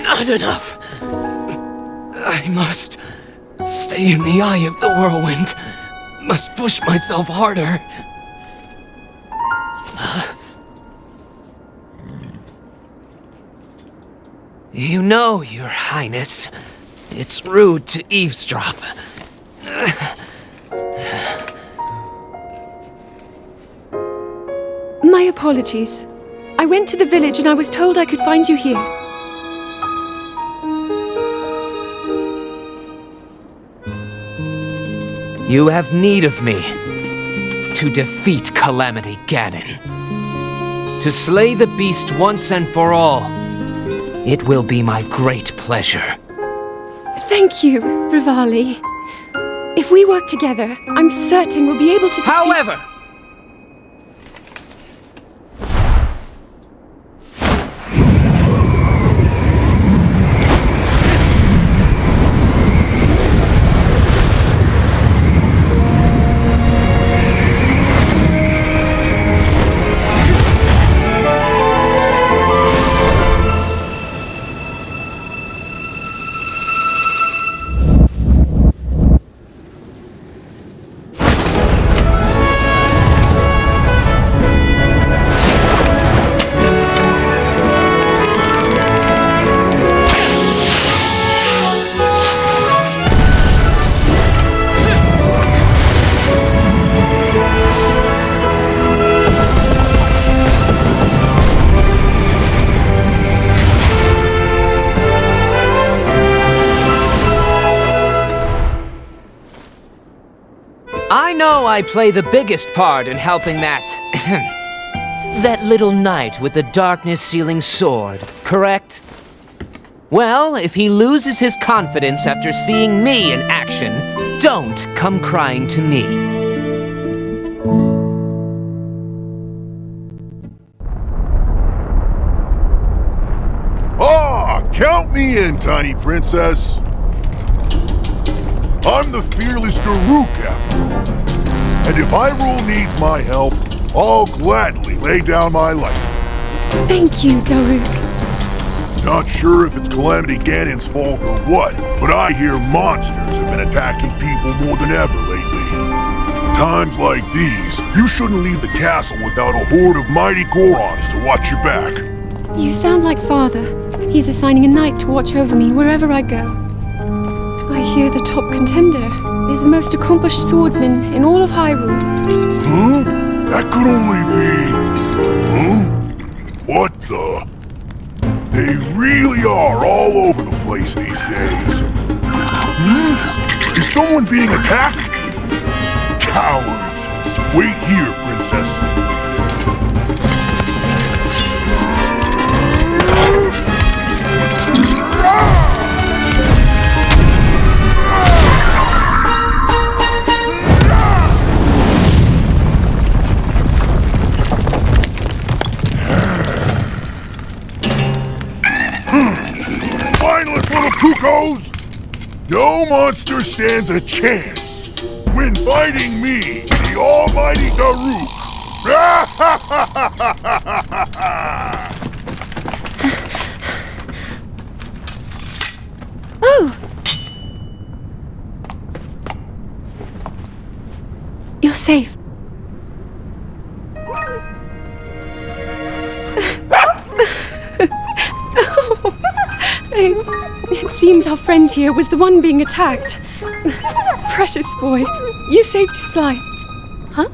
Not enough. I must stay in the eye of the whirlwind. Must push myself harder. You know, Your Highness, it's rude to eavesdrop. My apologies. I went to the village and I was told I could find you here. You have need of me to defeat Calamity Ganon. To slay the beast once and for all. It will be my great pleasure. Thank you, Rivali. If we work together, I'm certain we'll be able to defeat— However, I know I play the biggest part in helping that little knight with the darkness-sealing sword, correct? Well, if he loses his confidence after seeing me in action, don't come crying to me. Ah, count me in, tiny princess. I'm the fearless Daruk, after all. And if Hyrule needs my help, I'll gladly lay down my life. Thank you, Daruk. Not sure if it's Calamity Ganon's fault or what, but I hear monsters have been attacking people more than ever lately. Times like these, you shouldn't leave the castle without a horde of mighty Gorons to watch your back. You sound like Father. He's assigning a knight to watch over me wherever I go. I hear the top contender is the most accomplished swordsman in all of Hyrule. Huh? That could only be... Huh? What the... They really are all over the place these days. Is someone being attacked? Cowards! Wait here, princess. Mindless little cuckoos! No monster stands a chance when fighting me, the almighty Daruk! Oh! You're safe. It seems our friend here was the one being attacked. Precious boy, you saved his life. Huh?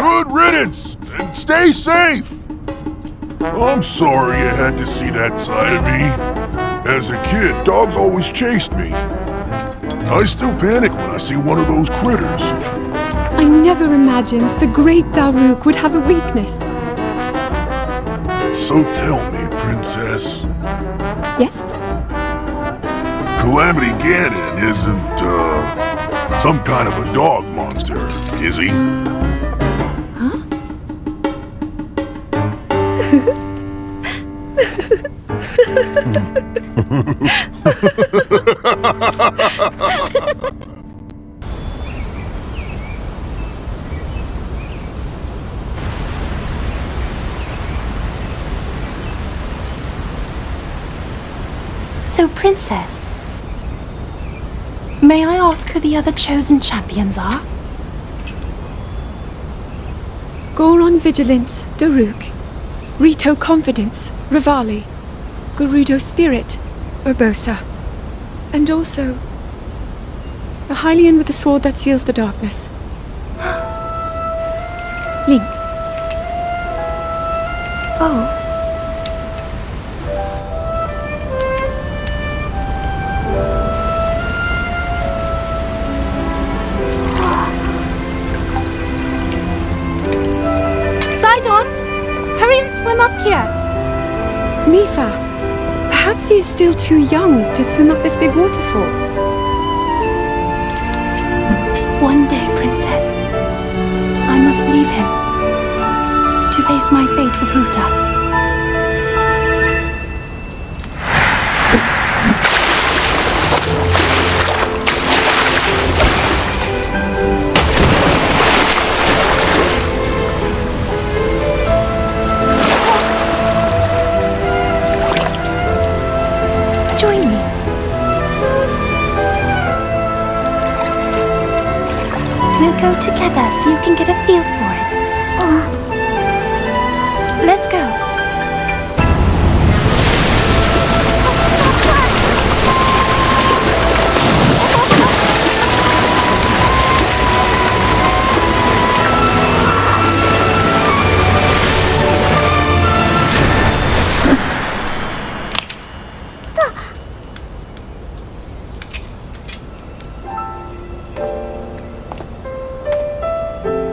Good riddance, and stay safe! I'm sorry you had to see that side of me. As a kid, dogs always chased me. I still panic when I see one of those critters. I never imagined the great Daruk would have a weakness. So tell me, princess. Yes? Calamity Ganon isn't, some kind of a dog monster, is he? Huh? So, Princess, may I ask who the other chosen champions are? Goron Vigilance, Daruk. Rito Confidence, Rivali. Gerudo Spirit, Urbosa. And also, a Hylian with a sword that seals the darkness. Link. Oh. Sidon! Hurry and swim up here! Mifa. Perhaps he is still too young to swim up this big waterfall. One day, Princess, I must leave him to face my fate with Ruta. Join me. We'll go together so you can get a feel for it. Let's go.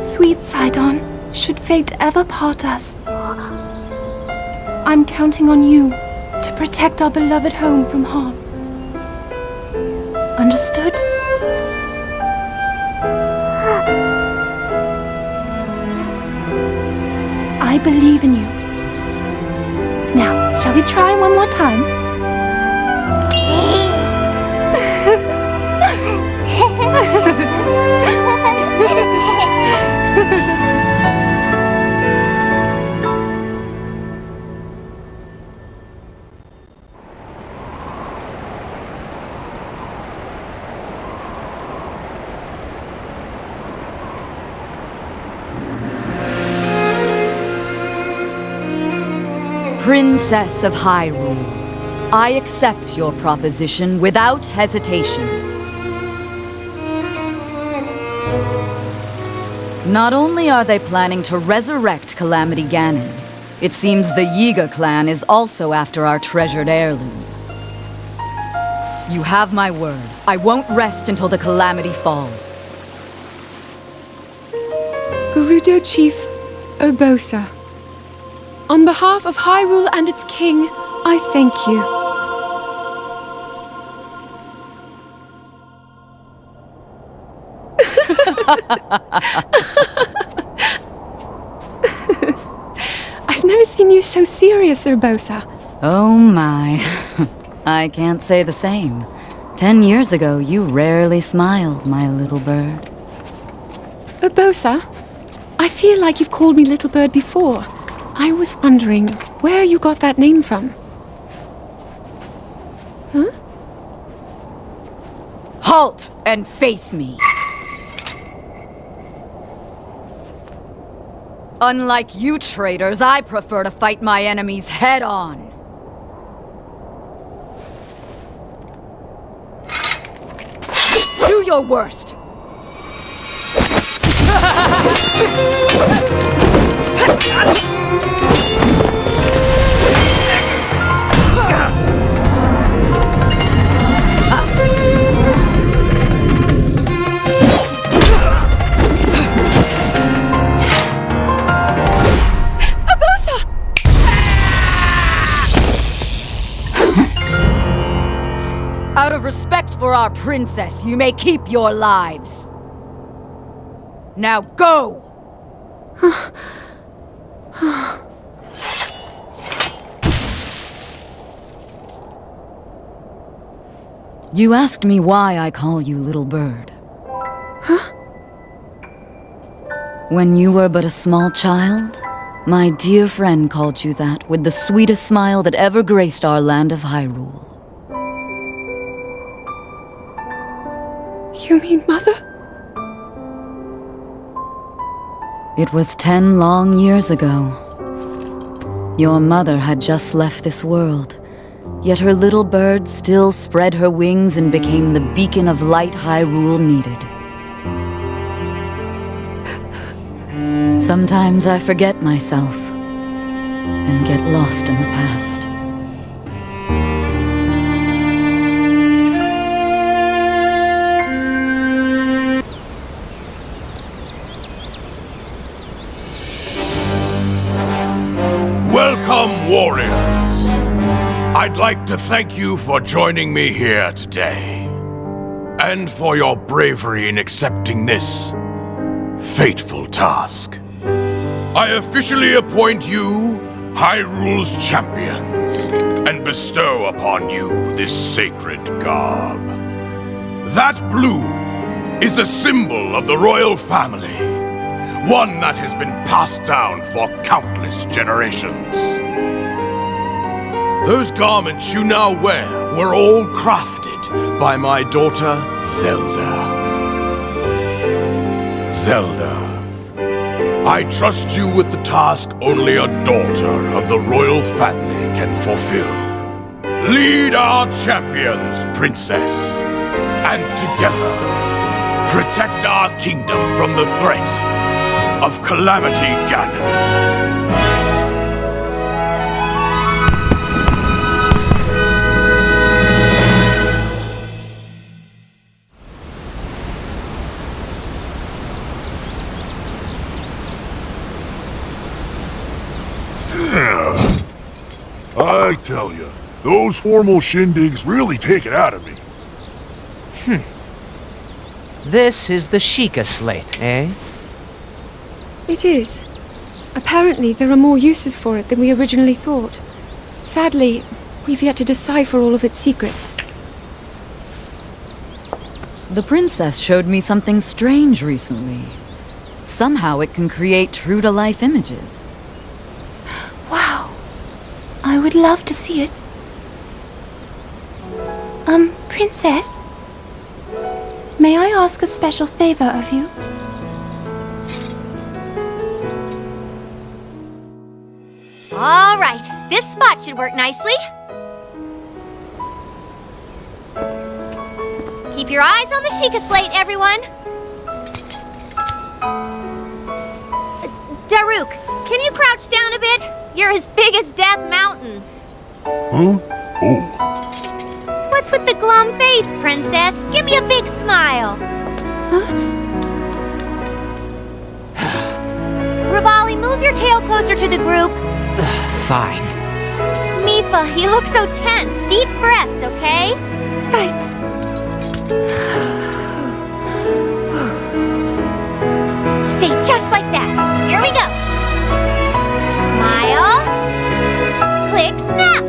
Sweet Sidon, should fate ever part us, I'm counting on you to protect our beloved home from harm. Understood? I believe in you. Now, shall we try one more time? Princess of Hyrule, I accept your proposition without hesitation. Not only are they planning to resurrect Calamity Ganon, it seems the Yiga clan is also after our treasured heirloom. You have my word. I won't rest until the Calamity falls. Gerudo Chief Urbosa. On behalf of Hyrule and its king, I thank you. I've never seen you so serious, Urbosa. Oh my. I can't say the same. 10 years ago, you rarely smiled, my little bird. Urbosa, I feel like you've called me Little Bird before. I was wondering where you got that name from. Huh? Halt and face me. Unlike you traitors, I prefer to fight my enemies head on. Do your worst. Out of respect for our princess, you may keep your lives. Now go! You asked me why I call you Little Bird. Huh? When you were but a small child, my dear friend called you that with the sweetest smile that ever graced our land of Hyrule. You mean Mother? It was 10 long years ago. Your mother had just left this world, yet her little bird still spread her wings and became the beacon of light Hyrule needed. Sometimes I forget myself and get lost in the past. Welcome, warriors. I'd like to thank you for joining me here today, and for your bravery in accepting this fateful task. I officially appoint you Hyrule's champions, and bestow upon you this sacred garb. That blue is a symbol of the royal family, one that has been passed down for countless generations. Those garments you now wear were all crafted by my daughter, Zelda. Zelda, I trust you with the task only a daughter of the royal family can fulfill. Lead our champions, Princess, and together, protect our kingdom from the threat of Calamity Ganon. I tell you, those formal shindigs really take it out of me. This is the Sheikah slate, eh? It is. Apparently, there are more uses for it than we originally thought. Sadly, we've yet to decipher all of its secrets. The princess showed me something strange recently. Somehow it can create true-to-life images. Wow. I would love to see it. Princess? May I ask a special favor of you? All right, this spot should work nicely. Keep your eyes on the Sheikah slate, everyone. Daruk, can you crouch down a bit? You're as big as Death Mountain. Huh? Oh. What's with the glum face, Princess? Give me a big smile. Rivali, move your tail closer to the group. Fine. Mifa, you look so tense. Deep breaths, okay? Right. Stay just like that. Here we go. Smile. Click, snap.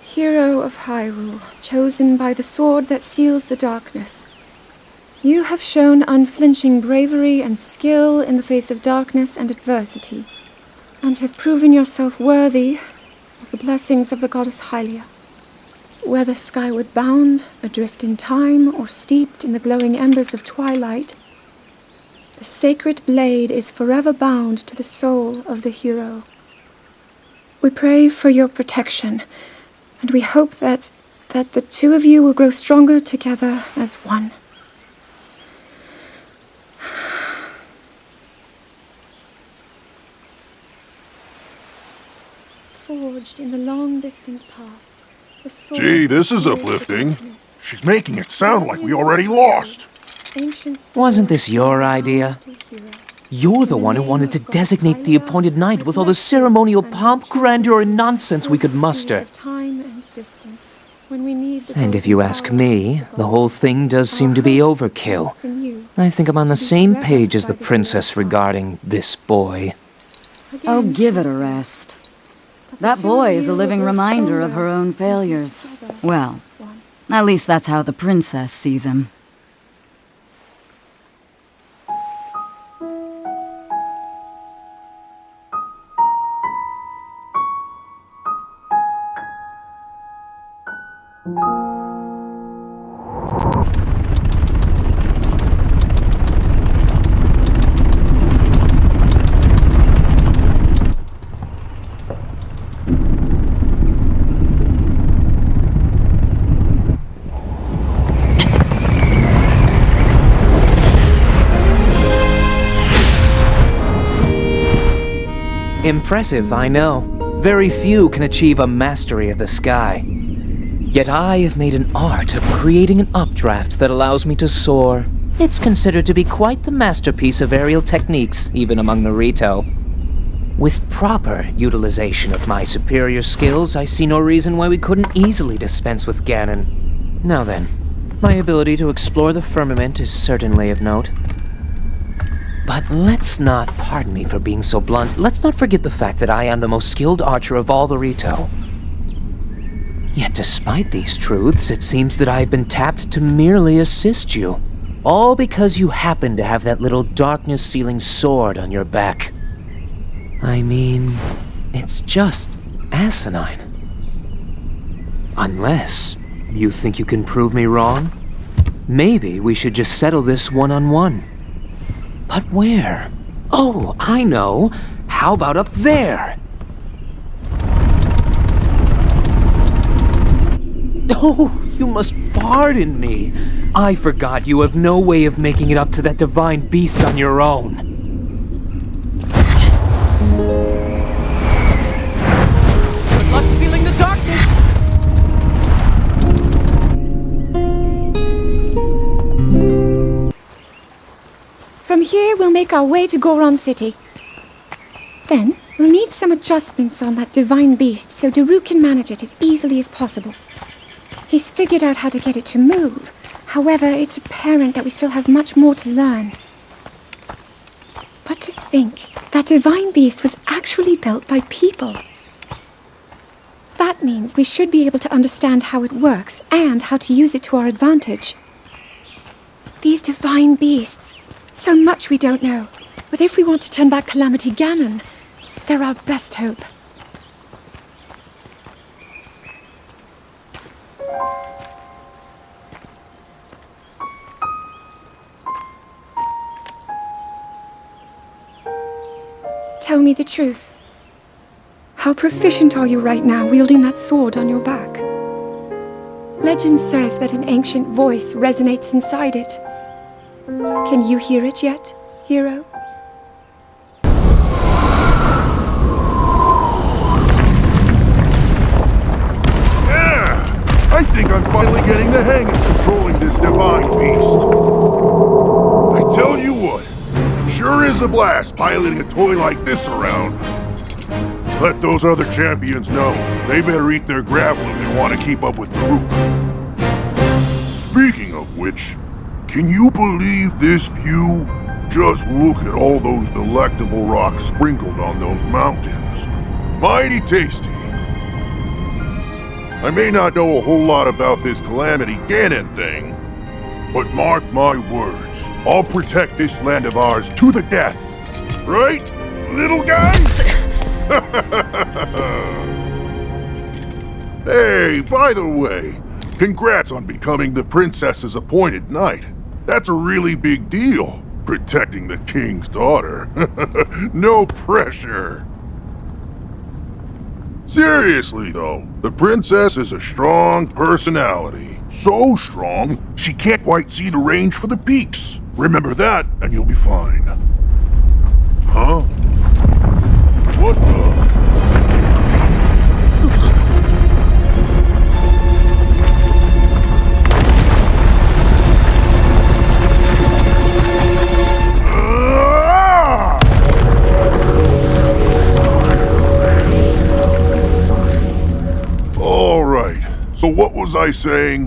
Hero of Hyrule, chosen by the sword that seals the darkness. You have shown unflinching bravery and skill in the face of darkness and adversity, and have proven yourself worthy of the blessings of the goddess Hylia. Whether skyward bound, adrift in time, or steeped in the glowing embers of twilight, the sacred blade is forever bound to the soul of the hero. We pray for your protection, and we hope that the two of you will grow stronger together as one. lodged in the long distant past. The sword Gee, this is of uplifting. darkness. She's making it sound like we already lost. Ancient Wasn't stories this your of a idea? powerful hero. You're the one who wanted to designate the appointed knight with all the ceremonial pomp, grandeur, and nonsense we could muster. And if you ask me, the whole thing does seem to be overkill. I think I'm on the same page as the princess regarding this boy. Oh, give it a rest. That boy is a living reminder of her own failures. Well, at least that's how the princess sees him. Impressive, I know. Very few can achieve a mastery of the sky. Yet I have made an art of creating an updraft that allows me to soar. It's considered to be quite the masterpiece of aerial techniques, even among the Rito. With proper utilization of my superior skills, I see no reason why we couldn't easily dispense with Ganon. Now then, my ability to explore the firmament is certainly of note. But let's not, pardon me for being so blunt, let's not forget the fact that I am the most skilled archer of all the Rito. Yet despite these truths, it seems that I have been tapped to merely assist you. All because you happen to have that little darkness-sealing sword on your back. I mean, it's just asinine. Unless you think you can prove me wrong? Maybe we should just settle this one-on-one. But where? Oh, I know. How about up there? Oh, you must pardon me. I forgot you have no way of making it up to that divine beast on your own. Good luck sealing the darkness! From here, we'll make our way to Goron City. Then, we'll need some adjustments on that divine beast so Daruk can manage it as easily as possible. He's figured out how to get it to move. However, it's apparent that we still have much more to learn. But to think, that divine beast was actually built by people. That means we should be able to understand how it works and how to use it to our advantage. These divine beasts, so much we don't know. But if we want to turn back Calamity Ganon, they're our best hope. Tell me the truth. How proficient are you right now wielding that sword on your back? Legend says that an ancient voice resonates inside it. Can you hear it yet, hero? Yeah! I think I'm finally getting the hang of controlling this divine beast. I tell you what, sure is a blast piloting a toy like this around. Let those other champions know they better eat their gravel if they want to keep up with Daruk. Speaking of which, can you believe this view? Just look at all those delectable rocks sprinkled on those mountains. Mighty tasty. I may not know a whole lot about this Calamity Ganon thing, but mark my words, I'll protect this land of ours to the death. Right, little guy? Hey, by the way, congrats on becoming the princess's appointed knight. That's a really big deal, protecting the king's daughter. No pressure. Seriously though, the princess is a strong personality. So strong, she can't quite see the range for the peaks. Remember that, and you'll be fine. Huh? What the? So what was I saying?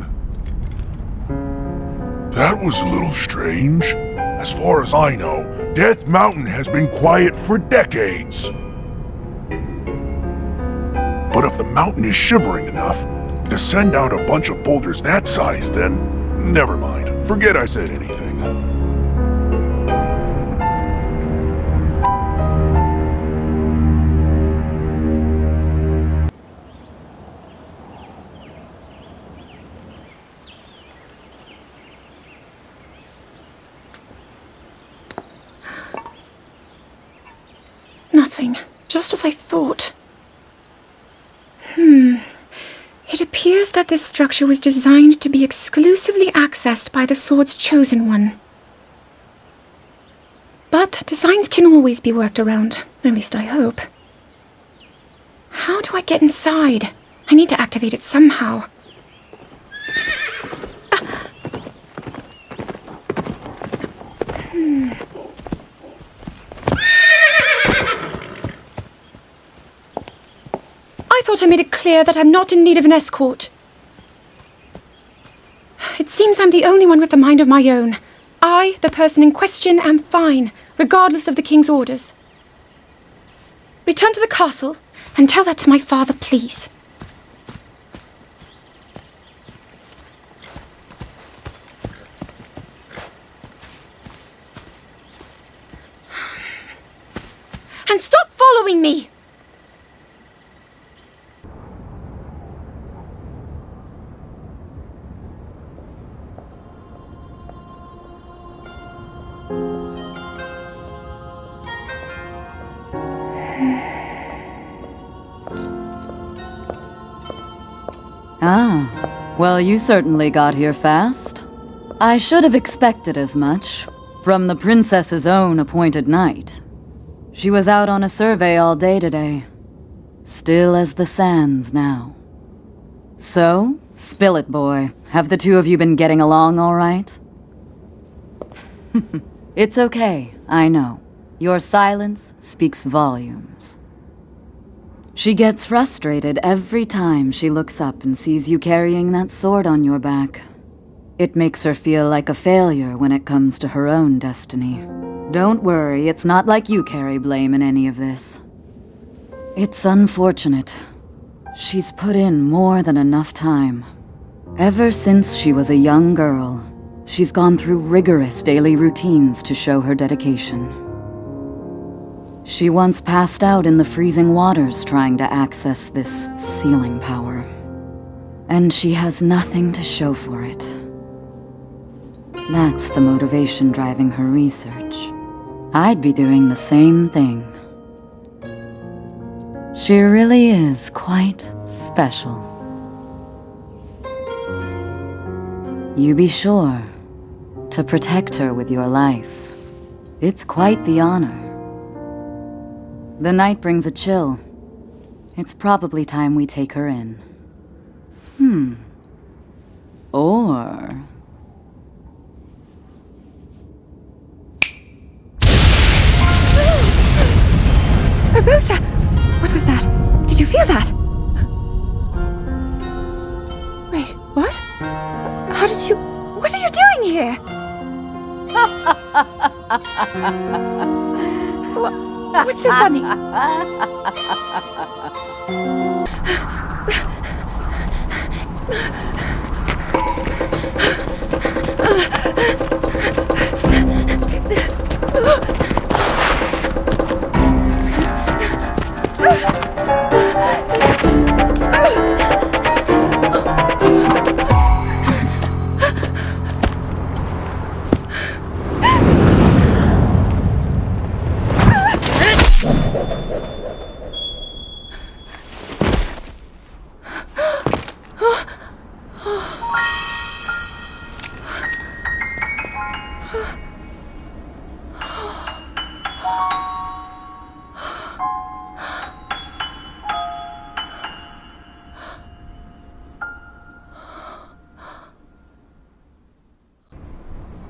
That was a little strange. As far as I know, Death Mountain has been quiet for decades. But if the mountain is shivering enough to send out a bunch of boulders that size, then never mind. Forget I said anything. Nothing. Just as I thought. It appears that this structure was designed to be exclusively accessed by the sword's chosen one. But designs can always be worked around. At least I hope. How do I get inside? I need to activate it somehow. I thought I made it clear that I'm not in need of an escort. It seems I'm the only one with a mind of my own. I, the person in question, am fine, regardless of the king's orders. Return to the castle and tell that to my father, please. And stop following me! Ah, well, you certainly got here fast. I should have expected as much, from the princess's own appointed knight. She was out on a survey all day today. Still as the sands now. So, spill it, boy. Have the two of you been getting along all right? It's okay, I know. Your silence speaks volumes. She gets frustrated every time she looks up and sees you carrying that sword on your back. It makes her feel like a failure when it comes to her own destiny. Don't worry, it's not like you carry blame in any of this. It's unfortunate. She's put in more than enough time. Ever since she was a young girl, she's gone through rigorous daily routines to show her dedication. She once passed out in the freezing waters trying to access this sealing power. And she has nothing to show for it. That's the motivation driving her research. I'd be doing the same thing. She really is quite special. You be sure to protect her with your life. It's quite the honor. The night brings a chill. It's probably time we take her in. Or... Urbosa! What was that? Did you feel that? Wait, what? How did you... What are you doing here? What's so funny?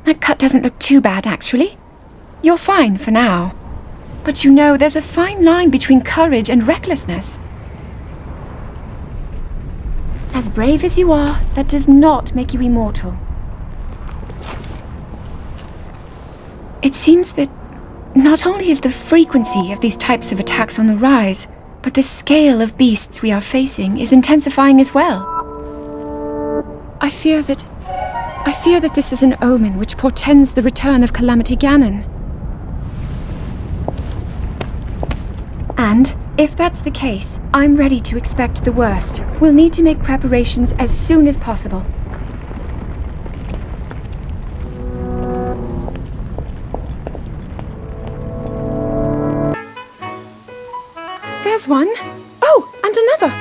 That cut doesn't look too bad, actually. You're fine for now. But you know, there's a fine line between courage and recklessness. As brave as you are, that does not make you immortal. It seems that not only is the frequency of these types of attacks on the rise, but the scale of beasts we are facing is intensifying as well. I fear that this is an omen which portends the return of Calamity Ganon. And if that's the case, I'm ready to expect the worst. We'll need to make preparations as soon as possible. There's one. Oh, and another.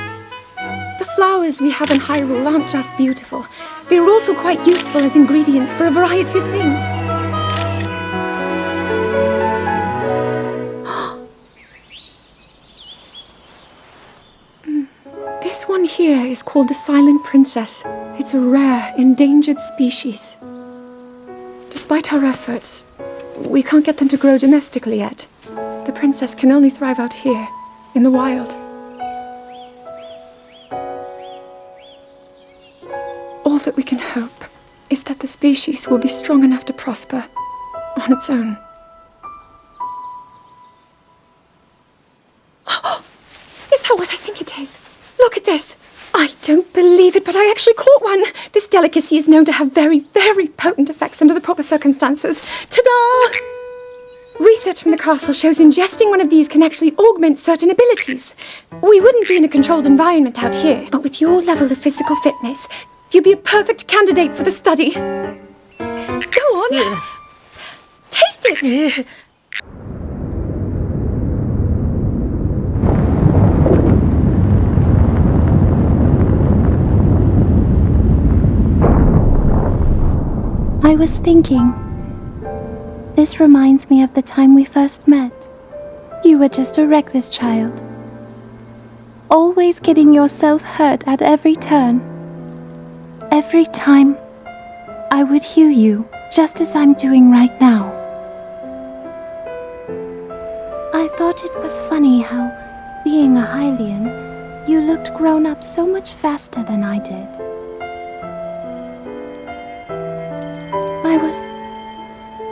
The flowers we have in Hyrule aren't just beautiful. They're also quite useful as ingredients for a variety of things. This one here is called the Silent Princess. It's a rare, endangered species. Despite our efforts, we can't get them to grow domestically yet. The princess can only thrive out here, in the wild. All that we can hope is that the species will be strong enough to prosper on its own. Is that what I think it is? Look at this! I don't believe it, but I actually caught one! This delicacy is known to have very, very potent effects under the proper circumstances. Ta-da! Research from the castle shows ingesting one of these can actually augment certain abilities. We wouldn't be in a controlled environment out here, but with your level of physical fitness, you'd be a perfect candidate for the study. Go on! Taste it! I was thinking, this reminds me of the time we first met. You were just a reckless child, always getting yourself hurt at every turn. Every time, I would heal you, just as I'm doing right now. I thought it was funny how, being a Hylian, you looked grown up so much faster than I did.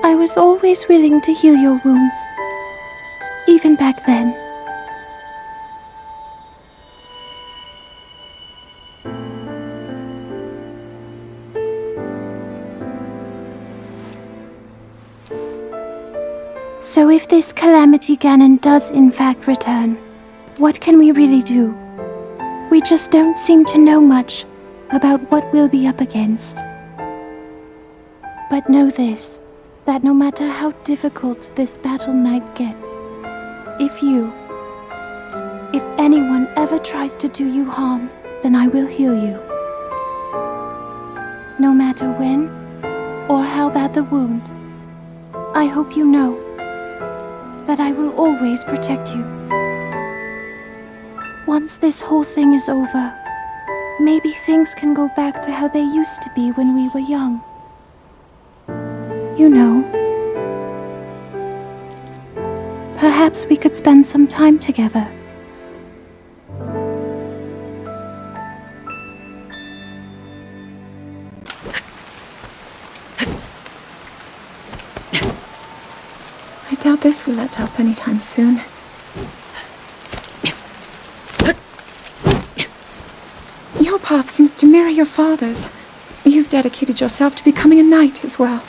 I was always willing to heal your wounds, even back then. So if this Calamity Ganon does in fact return, what can we really do? We just don't seem to know much about what we'll be up against. But know this, that no matter how difficult this battle might get, if anyone ever tries to do you harm, then I will heal you. No matter when or how bad the wound, I hope you know that I will always protect you. Once this whole thing is over, maybe things can go back to how they used to be when we were young. You know, perhaps we could spend some time together. I doubt this will let up anytime soon. Your path seems to mirror your father's. You've dedicated yourself to becoming a knight as well.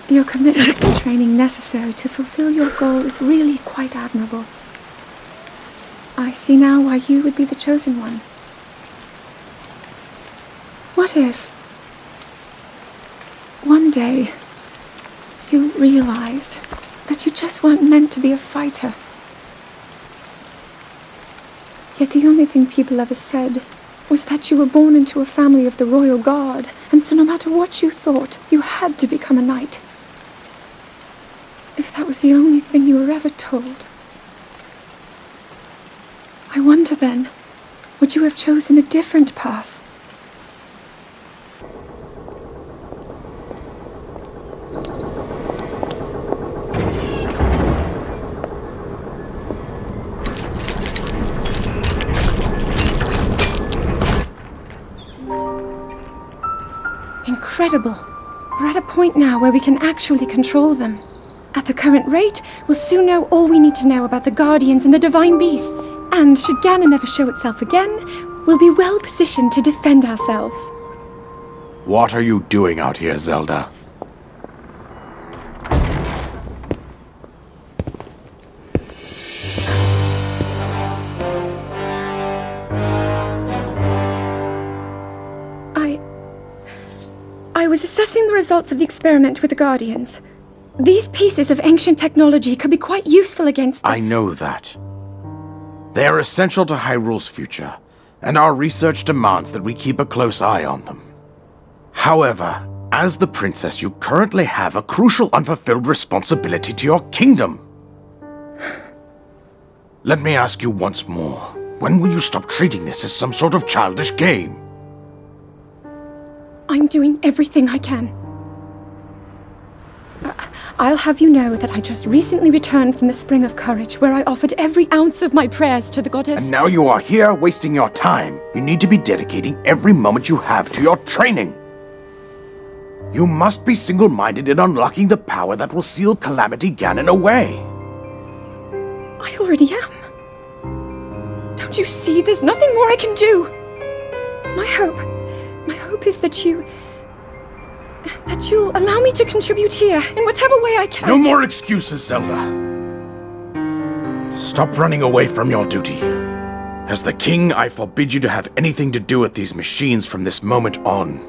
Your commitment to the training necessary to fulfill your goal is really quite admirable. I see now why you would be the chosen one. What if one day you realized that you just weren't meant to be a fighter? Yet the only thing people ever said was that you were born into a family of the royal guard, and so no matter what you thought, you had to become a knight. If that was the only thing you were ever told, I wonder then, would you have chosen a different path? incredible. We're at a point now where we can actually control them. At the current rate, we'll soon know all we need to know about the Guardians and the Divine Beasts. And should Ganon ever show itself again, we'll be well positioned to defend ourselves. What are you doing out here, Zelda? I was assessing the results of the experiment with the Guardians. These pieces of ancient technology could be quite useful against them. I know that. They are essential to Hyrule's future, and our research demands that we keep a close eye on them. However, as the princess, you currently have a crucial unfulfilled responsibility to your kingdom. Let me ask you once more, when will you stop treating this as some sort of childish game? I'm doing everything I can. I'll have you know that I just recently returned from the Spring of Courage, where I offered every ounce of my prayers to the goddess. And now you are here wasting your time. You need to be dedicating every moment you have to your training. You must be single-minded in unlocking the power that will seal Calamity Ganon away. I already am. Don't you see? There's nothing more I can do. My hope is that you'll allow me to contribute here in whatever way I can. No more excuses, Zelda. Stop running away from your duty. As the king, I forbid you to have anything to do with these machines from this moment on,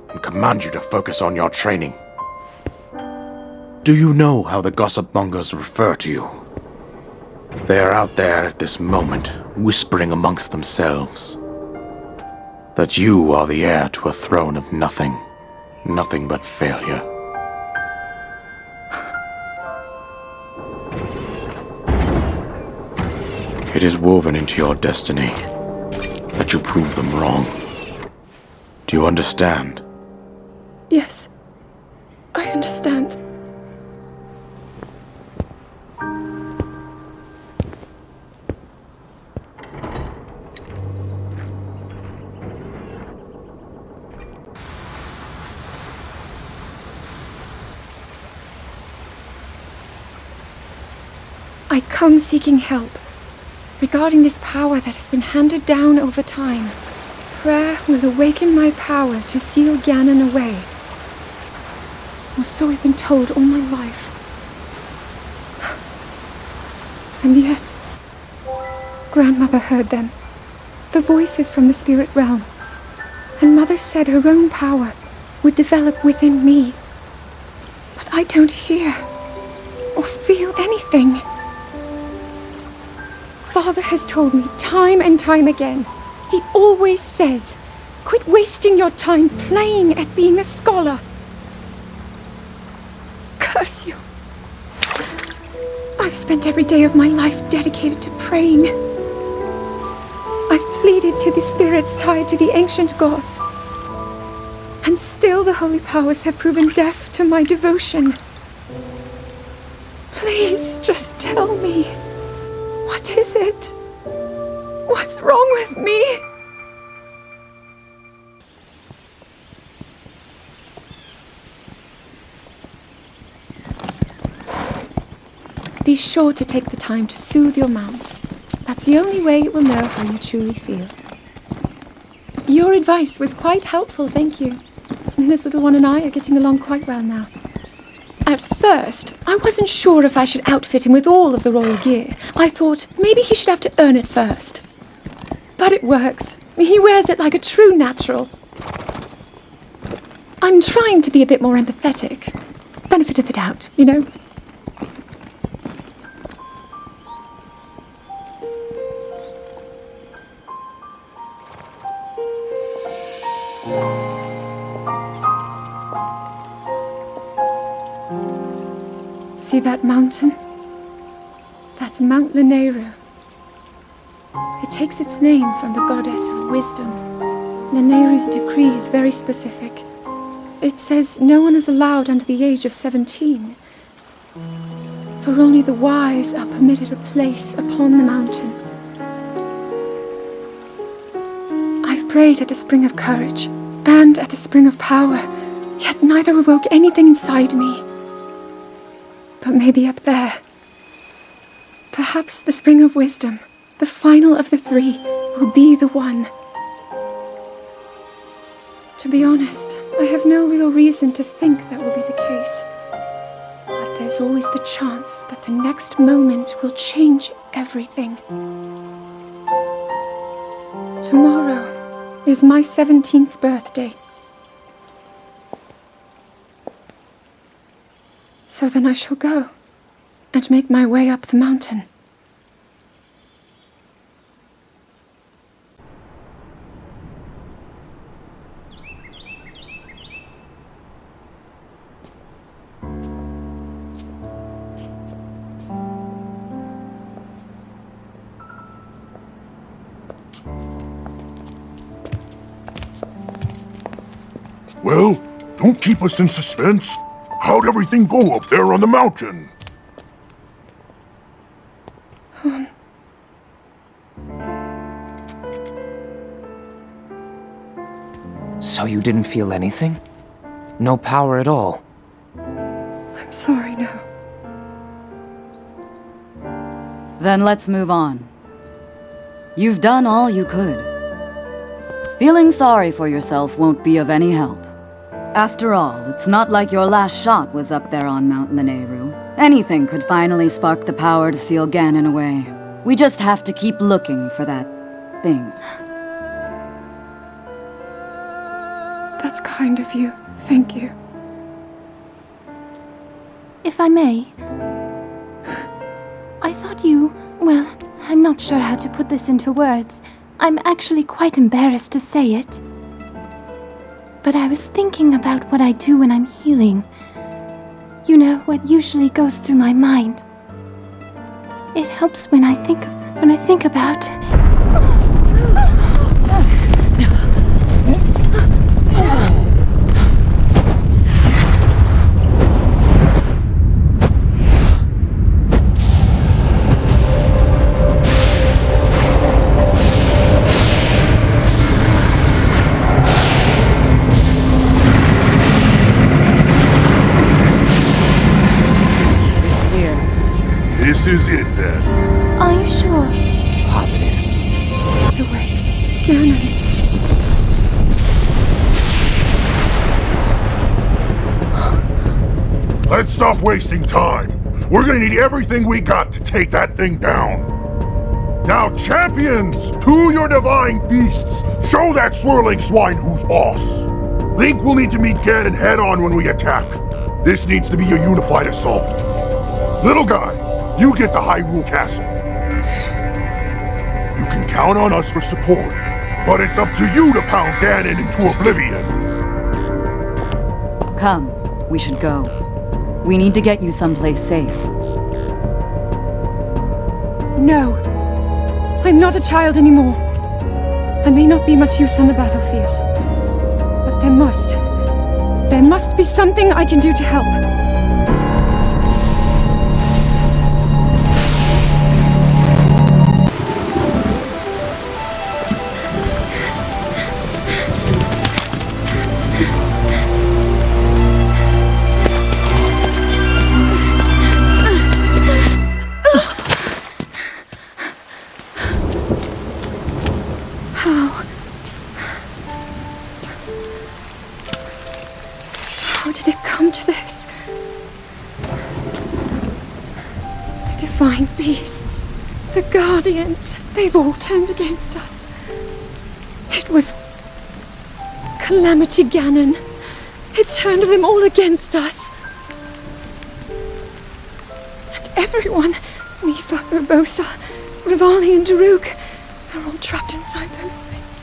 and command you to focus on your training. Do you know how the gossip mongers refer to you? They are out there at this moment, whispering amongst themselves that you are the heir to a throne of nothing but failure. It is woven into your destiny that you prove them wrong. Do you understand? Yes, I understand. I come seeking help regarding this power that has been handed down over time. Prayer will awaken my power to seal Ganon away. Or so I've been told all my life. And yet, Grandmother heard them, the voices from the spirit realm, and Mother said her own power would develop within me. But I don't hear or feel anything. Father has told me time and time again. He always says, quit wasting your time playing at being a scholar. Curse you. I've spent every day of my life dedicated to praying. I've pleaded to the spirits tied to the ancient gods. And still the holy powers have proven deaf to my devotion. Please, just tell me. What is it? What's wrong with me? Be sure to take the time to soothe your mount. That's the only way it will know how you truly feel. Your advice was quite helpful, thank you. This little one and I are getting along quite well now. At first, I wasn't sure if I should outfit him with all of the royal gear. I thought maybe he should have to earn it first. But it works. He wears it like a true natural. I'm trying to be a bit more empathetic. Benefit of the doubt, you know? See that mountain? That's Mount Lanayru. It takes its name from the goddess of wisdom. Lanayru's decree is very specific. It says no one is allowed under the age of 17. For only the wise are permitted a place upon the mountain. I've prayed at the Spring of Courage and at the Spring of Power, Yet neither awoke anything inside me. But maybe up there. Perhaps the spring of wisdom, the final of the three, will be the one. To be honest, I have no real reason to think that will be the case. But there's always the chance that the next moment will change everything. Tomorrow is my 17th birthday. So then I shall go and make my way up the mountain. Well, don't keep us in suspense. How'd everything go up there on the mountain? So you didn't feel anything? No power at all? I'm sorry, no. Then let's move on. You've done all you could. Feeling sorry for yourself won't be of any help. After all, it's not like your last shot was up there on Mount Lanayru. Anything could finally spark the power to seal Ganon away. We just have to keep looking for that thing. That's kind of you. Thank you. If I may, I thought you... Well, I'm not sure how to put this into words. I'm actually quite embarrassed to say it. But I was thinking about what I do when I'm healing. You know, what usually goes through my mind. It helps when I think about... This is it, then. Are you sure? Positive. He's awake. Ganon. Let's stop wasting time. We're gonna need everything we got to take that thing down. Now, champions, to your divine beasts, show that swirling swine who's boss. Link will need to meet Ganon head-on when we attack. This needs to be a unified assault. Little guy, you get to Hyrule Castle. You can count on us for support, but it's up to you to pound Ganon into oblivion. Come, we should go. We need to get you someplace safe. No. I'm not a child anymore. I may not be much use on the battlefield. But there must be something I can do to help. How did it come to this? The divine beasts, the guardians, they've all turned against us. It was Calamity Ganon. It turned them all against us. And everyone, Mifa, Urbosa, Rivali and Daruk, they're all trapped inside those things.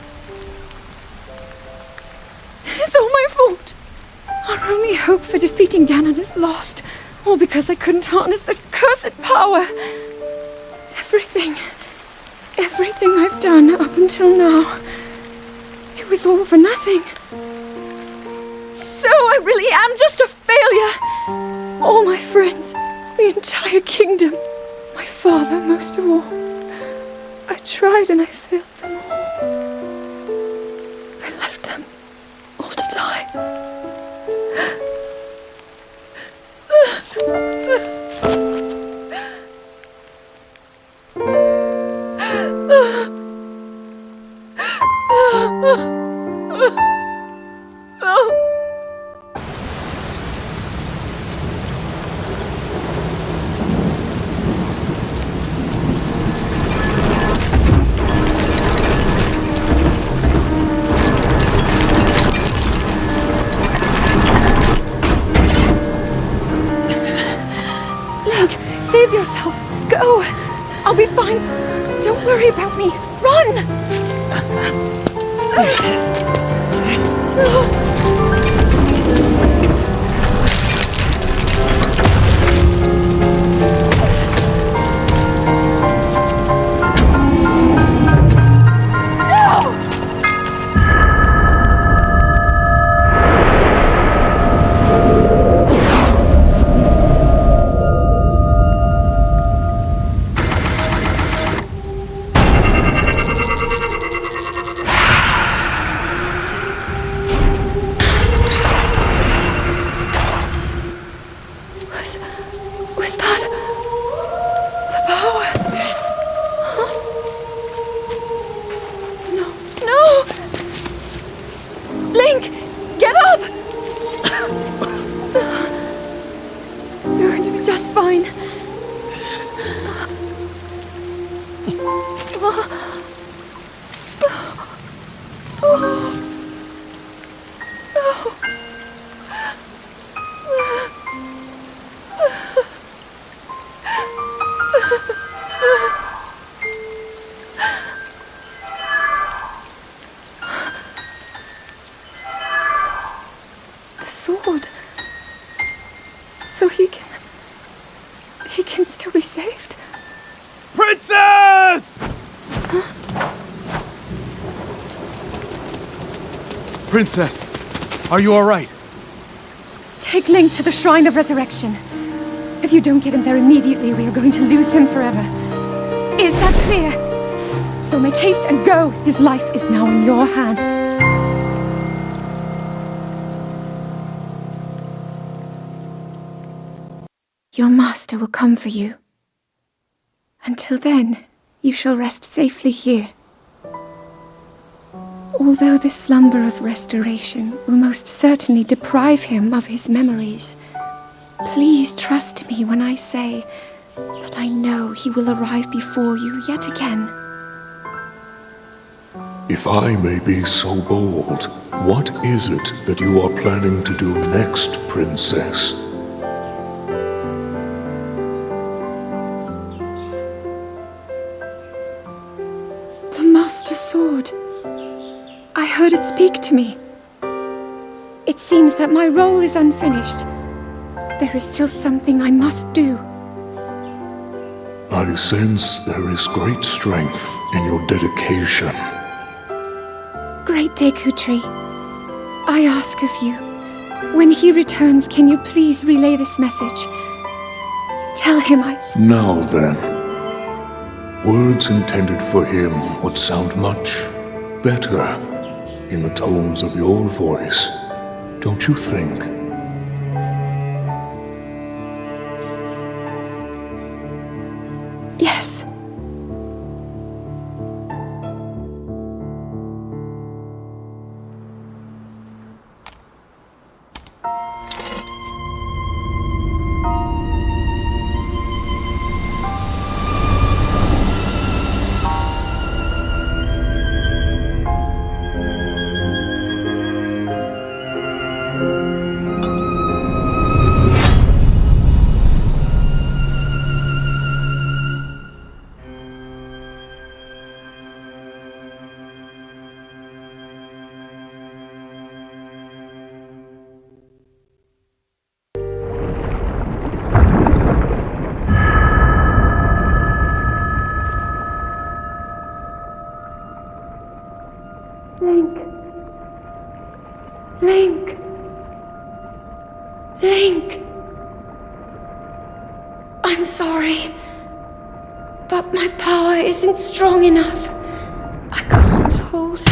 It's all my fault. Our only hope for defeating Ganon is lost, all because I couldn't harness this cursed power. Everything I've done up until now, it was all for nothing. So I really am just a failure. All my friends, the entire kingdom, my father most of all. I tried and I failed them all. I left them all to die. Save yourself! Go! I'll be fine! Don't worry about me! Run! Was that the power? Huh? No! Link! Get up! You're going to be just fine. The sword. So he can still be saved. Princess! Princess, are you all right? Take Link to the Shrine of Resurrection. If you don't get him there immediately, we are going to lose him forever. Is that clear? So make haste and go. His life is now in your hands. Your master will come for you. Until then, you shall rest safely here. Although the slumber of restoration will most certainly deprive him of his memories, please trust me when I say that I know he will arrive before you yet again. If I may be so bold, what is it that you are planning to do next, Princess? The Master Sword. I heard it speak to me. It seems that my role is unfinished. There is still something I must do. I sense there is great strength in your dedication. Great Deku Tree, I ask of you, when he returns, can you please relay this message? Tell him Now then, words intended for him would sound much better in the tones of your voice, don't you think? Yes. Link! I'm sorry, but my power isn't strong enough. I can't hold it.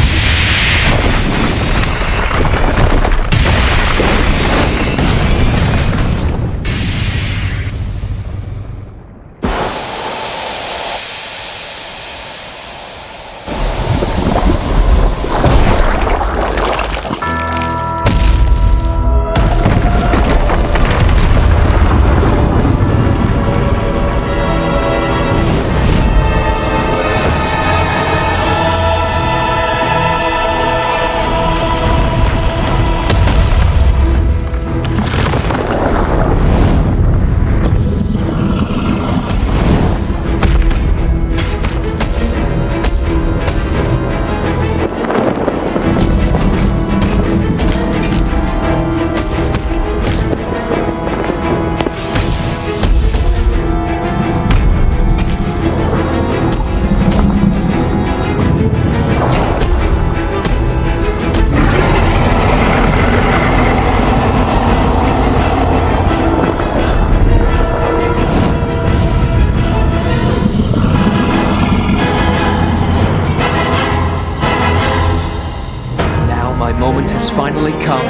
has finally come.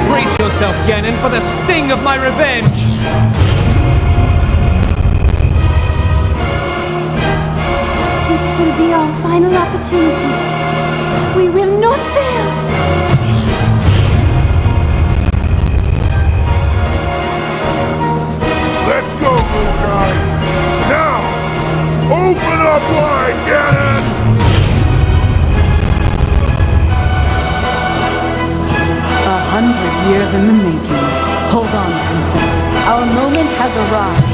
Brace yourself, Ganon, for the sting of my revenge! This will be our final opportunity. We will not fail. Let's go, little guy! Now! Open up wide, Ganon! 100 years in the making. Hold on, Princess. Our moment has arrived.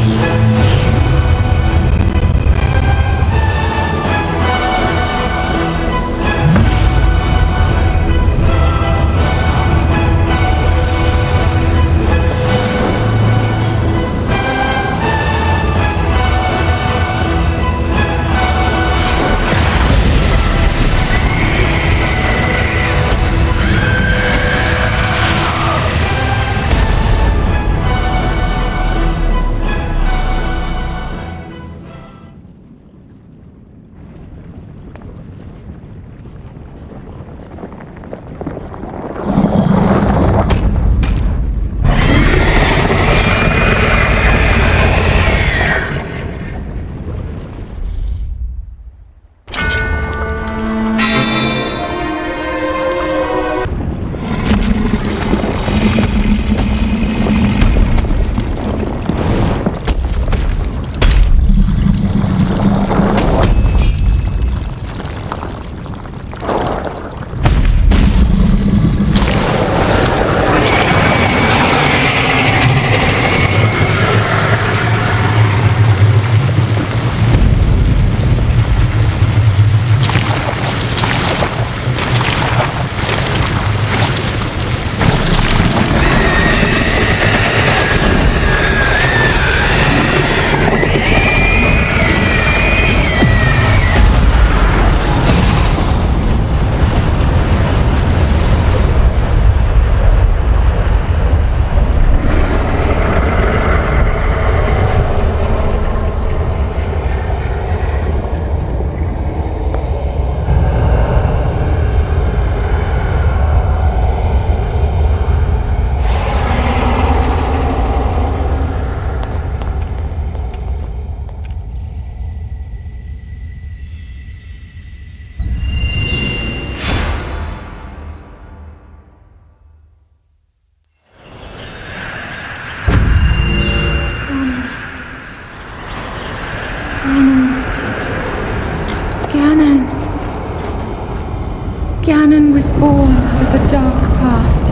Ganon was born out of a dark past.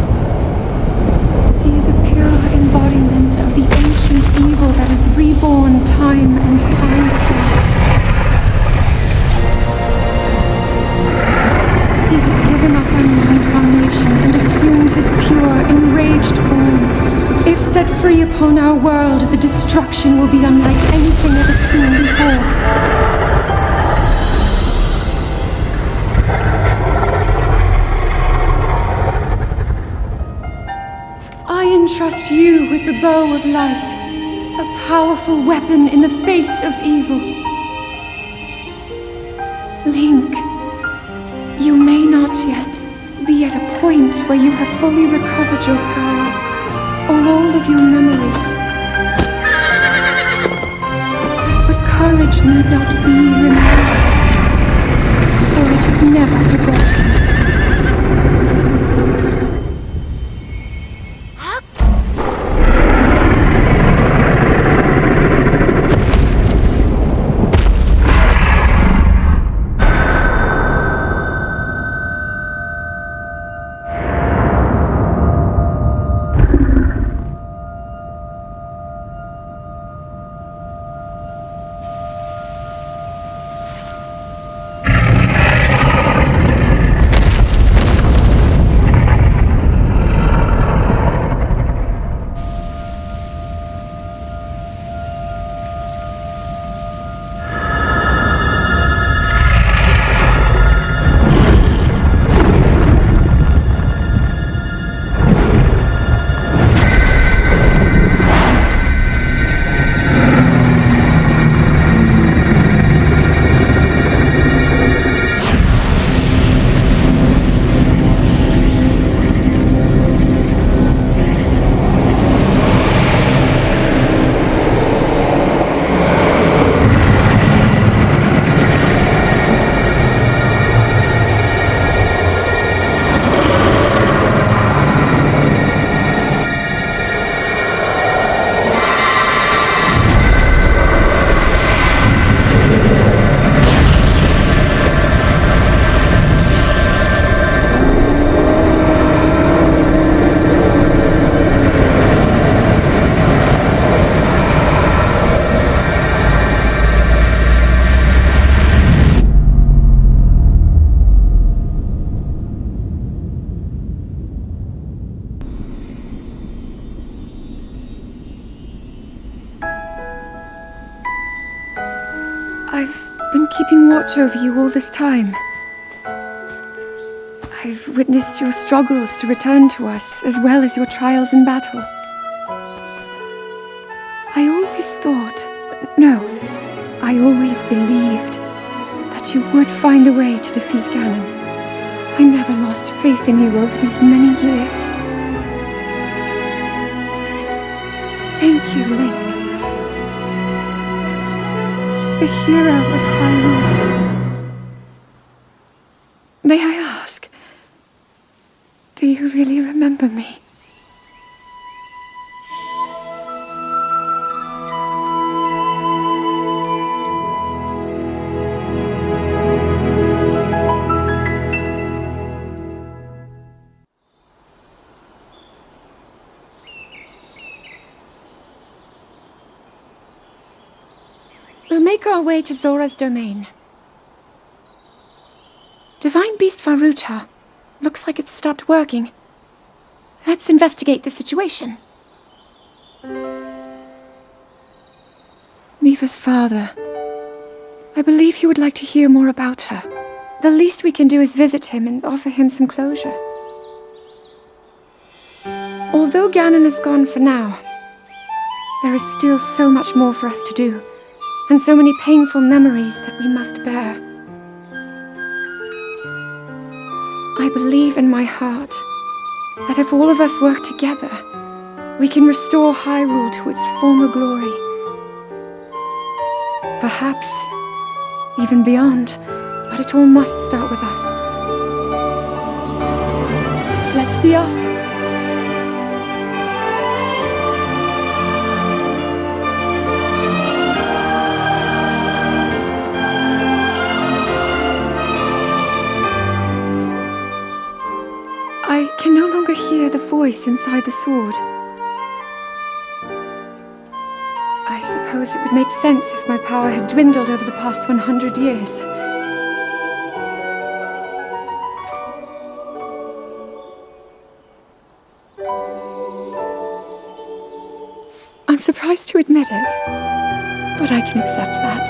He is a pure embodiment of the ancient evil that is reborn time and time again. He has given up on reincarnation and assumed his pure, enraged form. If set free upon our world, the destruction will be unlike anything ever seen before. I entrust you with the bow of light, a powerful weapon in the face of evil. Link, you may not yet be at a point where you have fully recovered your power, or all of your memories. But courage need not be remembered, for it is never forgotten. been keeping watch over you all this time. I've witnessed your struggles to return to us, as well as your trials in battle. I always thought, no, I always believed that you would find a way to defeat Ganon. I never lost faith in you over these many years. Thank you, Link. The hero of Hyrule. May I ask, do you really remember me? We'll make our way to Zora's domain. Divine Beast Varuta. Looks like it's stopped working. Let's investigate the situation. Miva's father. I believe he would like to hear more about her. The least we can do is visit him and offer him some closure. Although Ganon is gone for now, there is still so much more for us to do, and so many painful memories that we must bear. I believe in my heart that if all of us work together, we can restore Hyrule to its former glory. Perhaps even beyond, but it all must start with us. Let's be off. I can no longer hear the voice inside the sword. I suppose it would make sense if my power had dwindled over the past 100 years. I'm surprised to admit it, but I can accept that.